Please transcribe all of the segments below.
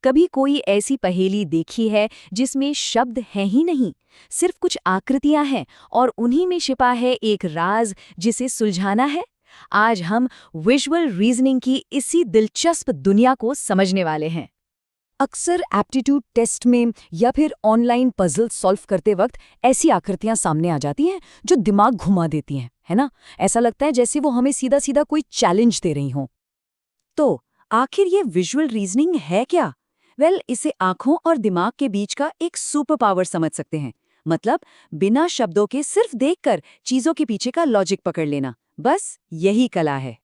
कभी कोई ऐसी पहेली देखी है जिसमें शब्द हैं ही नहीं, सिर्फ कुछ आकृतियां हैं और उन्हीं में छिपा है एक राज जिसे सुलझाना है। आज हम विजुअल रीजनिंग की इसी दिलचस्प दुनिया को समझने वाले हैं। अक्सर एप्टीट्यूड टेस्ट में या फिर ऑनलाइन पजल सॉल्व करते वक्त ऐसी आकृतियां सामने आ जाती हैं जो दिमाग घुमा देती हैं, है ना? ऐसा लगता है जैसे वो हमें सीधा सीधा कोई चैलेंज दे रही हों। तो आखिर ये विजुअल रीजनिंग है क्या? इसे आंखों और दिमाग के बीच का एक सुपर पावर समझ सकते हैं। मतलब बिना शब्दों के सिर्फ देखकर चीजों के पीछे का लॉजिक पकड़ लेना, बस यही कला है।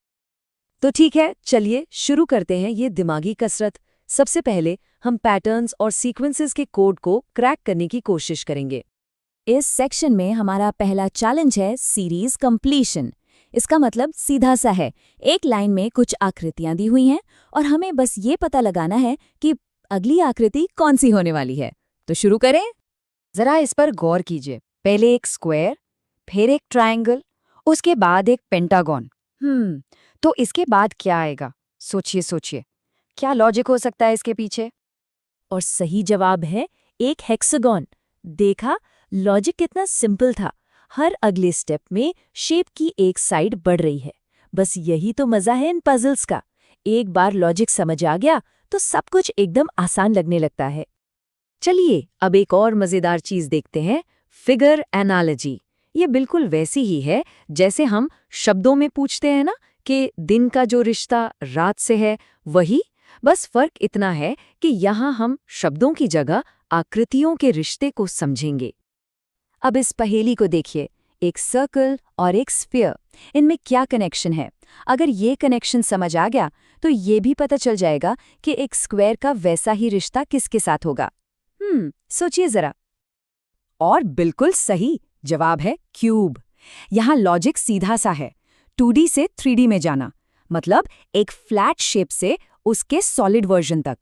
तो ठीक है, चलिए शुरू करते हैं ये दिमागी कसरत। सबसे पहले हम पैटर्न्स और सीक्वेंसेस के कोड को क्रैक करने की कोशिश करेंगे। इस सेक्शन में हमारा पहला चैलेंज है सीरीज कंप्लीशन। इसका मतलब सीधा सा है, एक लाइन में कुछ आकृतियां दी हुई हैं और हमें बस ये पता लगाना है कि अगली आकृति कौन सी होने वाली है। तो शुरू करें। जरा इस पर गौर कीजिए। पहले एक स्क्वायर, फिर एक ट्रायंगल, उसके बाद एक पेंटागन। तो इसके बाद क्या आएगा? सोचिए सोचिए, क्या लॉजिक हो सकता है इसके पीछे? और सही जवाब है एक हेक्सागन। देखा, लॉजिक कितना सिंपल था। हर अगले स्टेप में शेप की एक साइड बढ़ रही है। बस यही तो मजा है इन पजल्स का। एक बार लॉजिक समझ आ गया तो सब कुछ एकदम आसान लगने लगता है। चलिए अब एक और मजेदार चीज देखते हैं, फिगर एनालॉजी। ये बिल्कुल वैसी ही है जैसे हम शब्दों में पूछते हैं ना कि दिन का जो रिश्ता रात से है, वही। बस फर्क इतना है कि यहाँ हम शब्दों की जगह आकृतियों के रिश्ते को समझेंगे। अब इस पहेली को देखिए, एक सर्कल और एक स्फीयर, इनमें क्या कनेक्शन है? अगर ये कनेक्शन समझ आ गया तो ये भी पता चल जाएगा कि एक स्क्वायर का वैसा ही रिश्ता किसके साथ होगा। सोचिए जरा। और बिल्कुल सही जवाब है क्यूब। यहाँ लॉजिक सीधा सा है, 2D से 3D में जाना, मतलब एक फ्लैट शेप से उसके सॉलिड वर्जन तक।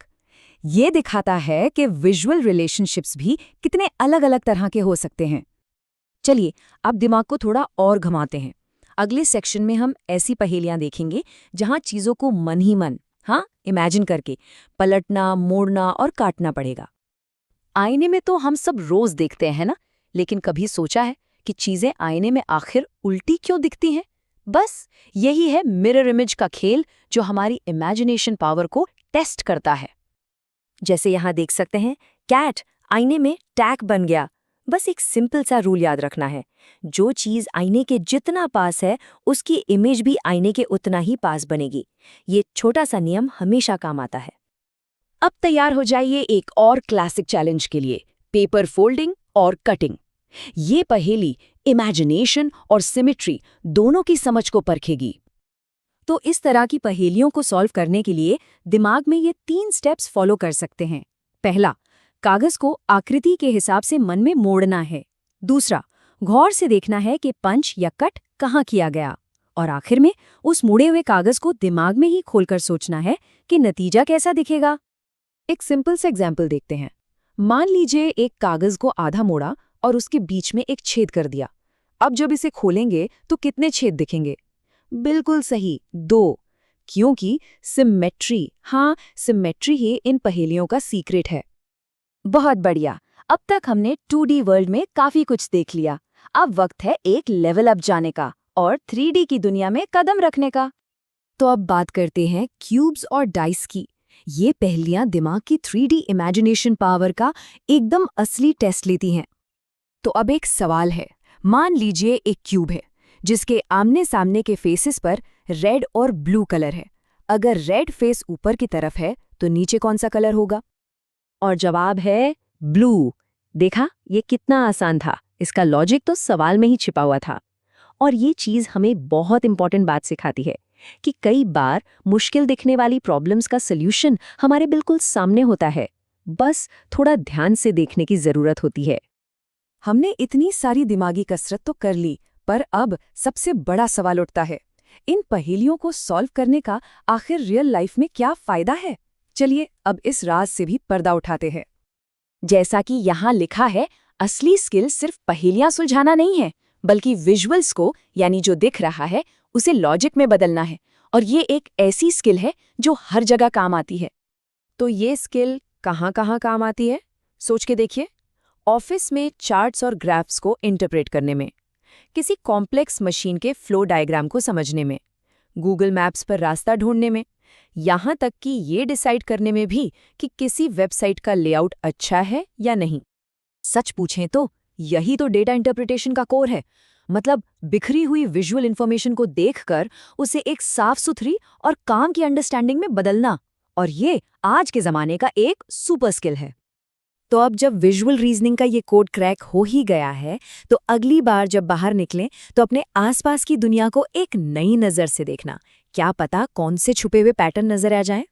ये दिखाता है कि विजुअल रिलेशनशिप्स भी कितने अलग अलग तरह के हो सकते हैं। चलिए अब दिमाग को थोड़ा और घुमाते हैं। अगले सेक्शन में हम ऐसी पहेलियां देखेंगे जहां चीजों को मन ही मन, इमेजिन करके पलटना, मोड़ना और काटना पड़ेगा। आईने में तो हम सब रोज देखते हैं ना, लेकिन कभी सोचा है कि चीजें आईने में आखिर उल्टी क्यों दिखती हैं? बस यही है मिरर इमेज का खेल, जो हमारी इमेजिनेशन पावर को टेस्ट करता है। जैसे यहां देख सकते हैं, कैट आईने में टैग बन गया। बस एक सिंपल सा रूल याद रखना है, जो चीज आईने के जितना पास है उसकी इमेज भी आईने के उतना ही पास बनेगी। ये छोटा सा नियम हमेशा काम आता है। अब तैयार हो जाइए एक और क्लासिक चैलेंज के लिए, पेपर फोल्डिंग और कटिंग। ये पहेली इमेजिनेशन और सिमेट्री दोनों की समझ को परखेगी। तो इस तरह की पहेलियों को सॉल्व करने के लिए दिमाग में ये 3 स्टेप्स फॉलो कर सकते हैं। पहला, कागज को आकृति के हिसाब से मन में मोड़ना है। दूसरा, गौर से देखना है कि पंच या कट कहाँ किया गया। और आखिर में उस मुड़े हुए कागज को दिमाग में ही खोलकर सोचना है कि नतीजा कैसा दिखेगा। एक सिंपल से एग्जाम्पल देखते हैं। मान लीजिए एक कागज को आधा मोड़ा और उसके बीच में एक छेद कर दिया। अब जब इसे खोलेंगे तो कितने छेद दिखेंगे? बिल्कुल सही, 2। क्योंकि सिमेट्री सिमेट्री ही इन पहेलियों का सीक्रेट है। बहुत बढ़िया, अब तक हमने 2D वर्ल्ड में काफी कुछ देख लिया। अब वक्त है एक लेवल अप जाने का और 3D की दुनिया में कदम रखने का। तो अब बात करते हैं क्यूब्स और डाइस की। ये पहेलियां दिमाग की 3D इमेजिनेशन पावर का एकदम असली टेस्ट लेती हैं। तो अब एक सवाल है, मान लीजिए एक क्यूब है जिसके आमने सामने के फेसेस पर रेड और ब्लू कलर है। अगर रेड फेस ऊपर की तरफ है तो नीचे कौन सा कलर होगा? और जवाब है ब्लू। देखा, ये कितना आसान था। इसका लॉजिक तो सवाल में ही छिपा हुआ था। और ये चीज हमें बहुत इंपॉर्टेंट बात सिखाती है कि कई बार मुश्किल दिखने वाली प्रॉब्लम्स का सल्यूशन हमारे बिल्कुल सामने होता है, बस थोड़ा ध्यान से देखने की जरूरत होती है। हमने इतनी सारी दिमागी कसरत तो कर ली, पर अब सबसे बड़ा सवाल उठता है, इन पहेलियों को सॉल्व करने का आखिर रियल लाइफ में क्या फायदा है? चलिए अब इस राज से भी पर्दा उठाते हैं। जैसा कि यहाँ लिखा है, असली स्किल सिर्फ पहेलियां सुलझाना नहीं है, बल्कि विजुअल्स को, यानी जो दिख रहा है, उसे लॉजिक में बदलना है। और ये एक ऐसी स्किल है जो हर जगह काम आती है। तो ये स्किल कहाँ कहाँ काम आती है? सोच के देखिए। ऑफिस में चार्ट्स और ग्राफ्स को इंटरप्रेट करने में, किसी कॉम्प्लेक्स मशीन के फ्लो डायग्राम को समझने में, गूगल मैप्स पर रास्ता ढूंढने में, यहाँ तक कि ये डिसाइड करने में भी कि किसी वेबसाइट का लेआउट अच्छा है या नहीं। सच पूछें तो यही तो डेटा इंटरप्रिटेशन का कोर है। मतलब बिखरी हुई विजुअल इंफॉर्मेशन को देखकर उसे एक साफ सुथरी और काम की अंडरस्टैंडिंग में बदलना, और ये आज के जमाने का एक सुपर स्किल है। तो अब जब विजुअल रीजनिंग का ये कोड क्रैक हो ही गया है, तो अगली बार जब बाहर निकलें तो अपने आसपास की दुनिया को एक नई नज़र से देखना। क्या पता कौन से छुपे हुए पैटर्न नजर आ जाएं।